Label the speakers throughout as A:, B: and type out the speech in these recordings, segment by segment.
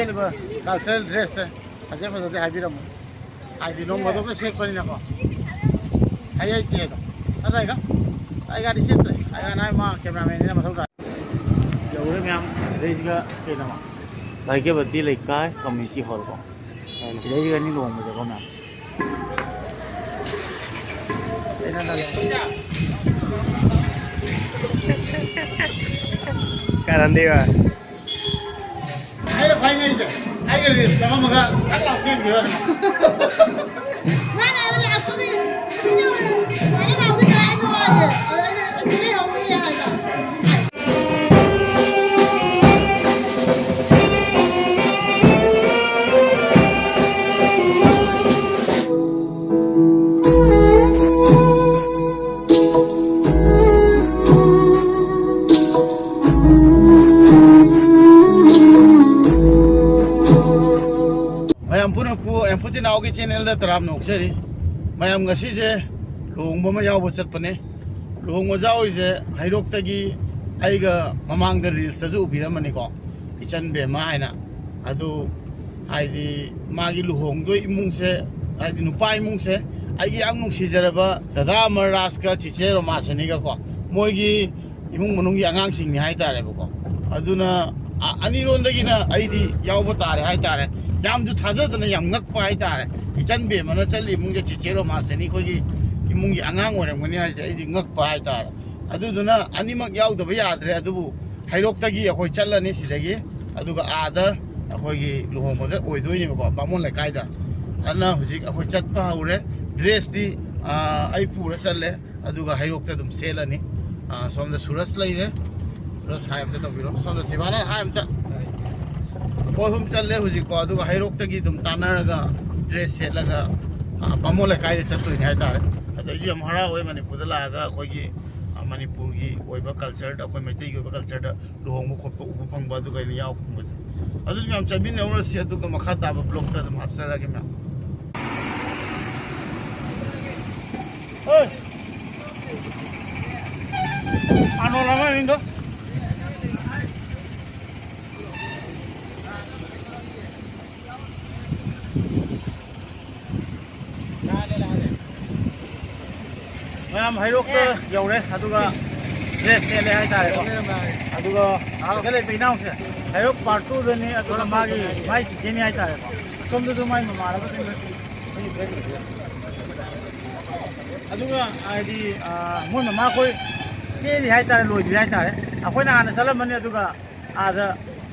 A: सेलिबा cultural dress से फजे फजदे हाइबिरम आइदि नों मदों से सेक पनी नको हाय आई ती तो अराइगा आई गाड़ी सेत्रे आई ना मा कैमरामैन ने मथौ दा यौरे म्याम रेजगा केनमा लाइके बत्ती लेकाय कम्युनिटी हॉल को रेजगा नि लोंग मजे को म्याम एना ना
B: Karandewa.
A: Ayo finally je. Ayo risk sama mega tak langsung dia.
C: Mana ada aku ni. Ini mana aku tak ada aja. Ini hobi aja. Putin auge channel da tarap nok seri mayam ngasi je luhung bama yaw bosat pane luhung ma jaw je hairok tagi aiga mamang da reels ta ju ubiramani ko ichan be ma aina adu aidi magi luhung do imung se aidi nupa imung se aigi am nung sijaraba dada maras ka chiche ro ma sani ga ko moigi imung manung gi angang sing ni hai tare ko aduna ani ron dagi na aidi yaw ba tare hai tare yam ju thaja dana yam ngak pa ai tare ichan be mana chali imung je chichero ma seni ko gi imung gi angang orem ngani ai ai ngak pa ai tare adu duna ani mak yaw da ba yadre adu hairok tagi akoi chalani sidagi adu ga ada akoi gi luhom ma oi doi ni ko bamon le kai da ana hujik akoi chat pa haure dress di ai pura challe adu ga hairok ta dum selani som da suras lai re suras haim ta biro som da sibana haim ta कोई हम चल ले हुजी को अदुगा हाईरोक तगी तुम तानरगा dress सेलगा बामोले कायदे चतुई नि हाइतारे अदजी हम हरा होय मणिपुर दा लागा खोगी मणिपुर की ओइबा कल्चर दा खोय मैतै की ओइबा कल्चर दा लुहोंग मो खोप उबु फंगबा दु गइनि याव फंगबसे अदु हम चबिन नवर से अदुगा मखा ताबा ब्लॉक ता दम हफ्सरा के म्याम ओय आनो लामा इंदो मैम हाईरोक यौरे अदुगा ड्रेस सेले हाय तारे को अदुगा गले बिनाउ से हाईरोक पार्ट 2 दनी अदुगा मागी माई चिसेनी हाय तारे को सोमदु दु माई मारा को सिंग अदुगा आईडी मोय मा कोई केली हाय तारे लोई हाय तारे अखोइना आना चलम मने अदुगा आदा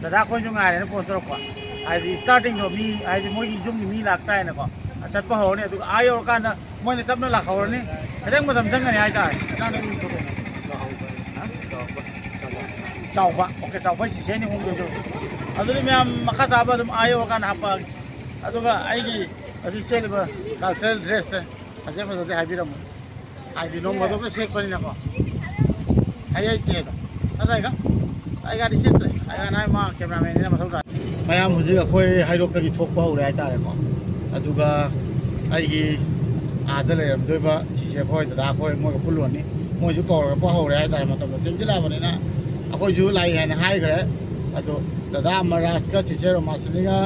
C: दादा कोई जो गारे ने फोन तोरको आईडी स्टार्टिंग दो मी आईडी मोई जुम मी लागता है ना को चटपा होने अदुगा आयो काना मोयने तबना लाखौरनी खदंग मदम जंगने हाय तारे चावबा ओके चावबा चिसेनी होम दो अदुनि म्याम मखा ताबा दम आयो काना हपा अदुगा आइगी असि सेलिबा कल्चरल ड्रेस से फजे फजदे हाइबिरम आइदि नों मदों से सेक पनी नको हाय आई ती तो अराइगा आई गाड़ी सेत्रे आई ना मा कैमरामैन ने मथौ दा मयाम हुजि अखोय हाइरोक तगी थोकबा होरे हाय तारे को अदुगा आइगी आदा लेरमदोइबा चिसे खोय दादा खोय मोय पुलोनी मोय जु कौर पा होरे हाय तारे मतम चिंजिला बनेना अखोय जु लाई हायना हाय गरे अदो दादा मरास का चिसे रो मासनिगा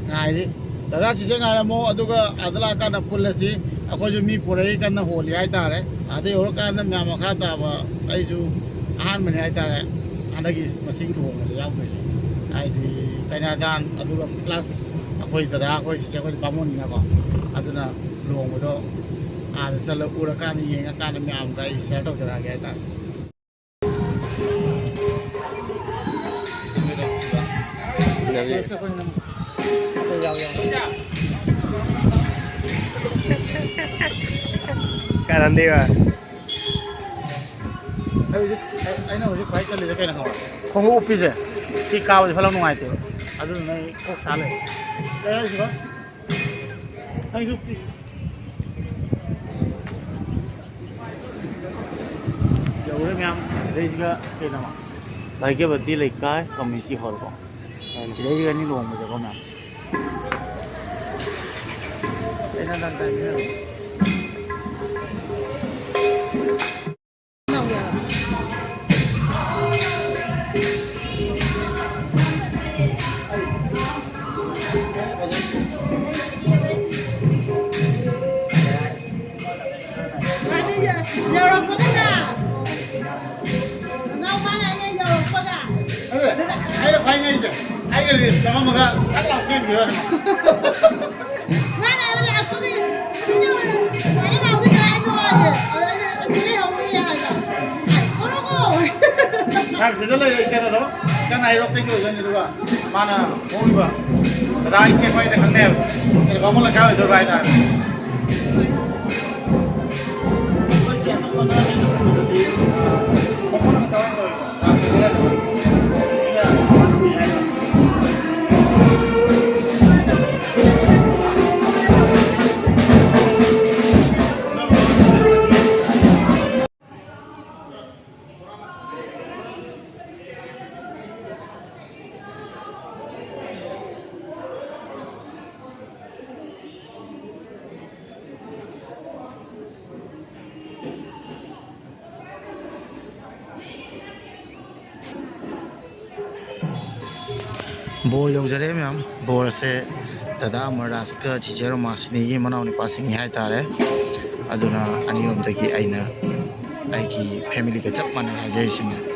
C: ngairi दादा चिसे ngaira mo aduga adala kana pullasi अखोय जु मी पुरई kana होली हाय तारे आदे और काना म्या मखा ताबा आई जु आहान मने हाय तारे आदगी मसिग रो mo याव पे आइदि काइनादान अदुगा प्लस अखोय दादा अखोय चिसे खोय बामोन ना को अदुना लोंगबदो आदा चल उरा कानी येंगा काना म्याम गा शेयर तो जरा गया था
B: Karandewa.
A: ai na hoje khwai chale kai na ko khongu upi je ki kaw je phalang nungai te adu nai kok sale ai ji ba ai ju pi yauре myam reisga kenama laike bati lekai community hall ko reisga ni long muje ko myam ena dan tai ne ai là phải ngay chứ ai cái gì sao mà cái cắt lọc trên kìa 잘 제대로 있잖아도 잖아 이렇게 되고 이제가 많아 모이바 그다 이제 거의 다 강내 그래서 거물로 가야 돼 봐야 돼 bore यौजरे ma'am bore से दादा मरास का चिचेरो मासनी की मनावनी passing है तारे अदुना अनिरोम तकी आइना आइकी family का चप माने है जैसे में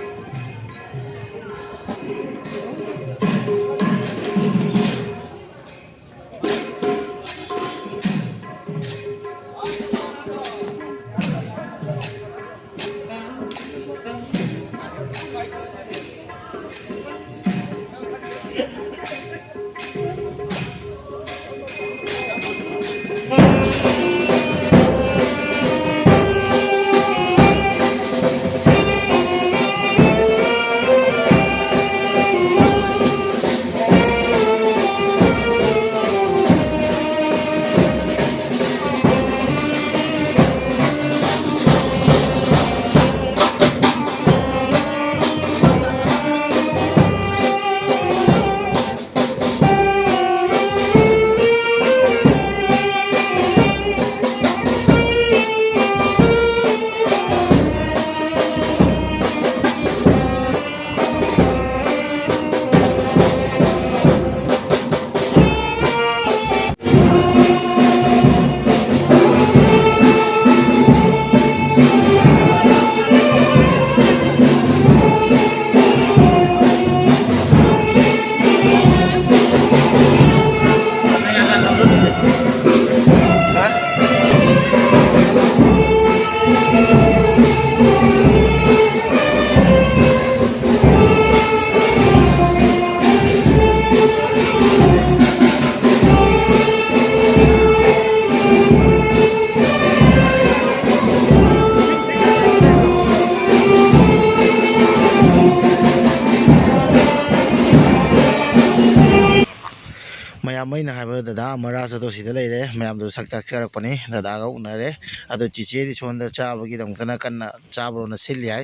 A: मैम दादा मरा तो लेरे मैम सक्तारपनी दादा उनरे अब चीचे सोन चाबीदमतना कन्ना चाब्रोना सिल है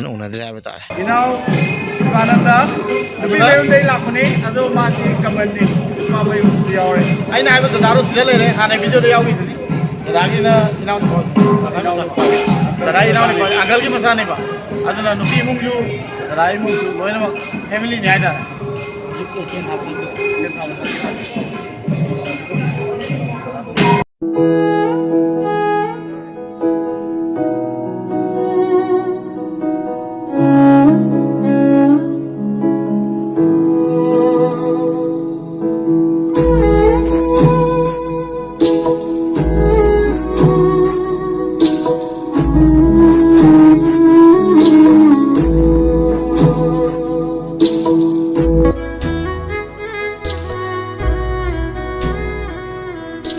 A: उनद्रे है तारे दादा सिद लेरे हाँ वीडियो दादा दादा अंकल की मसाने नुपी इमूंगू दादा इमूंगू लोनमक फैमिली है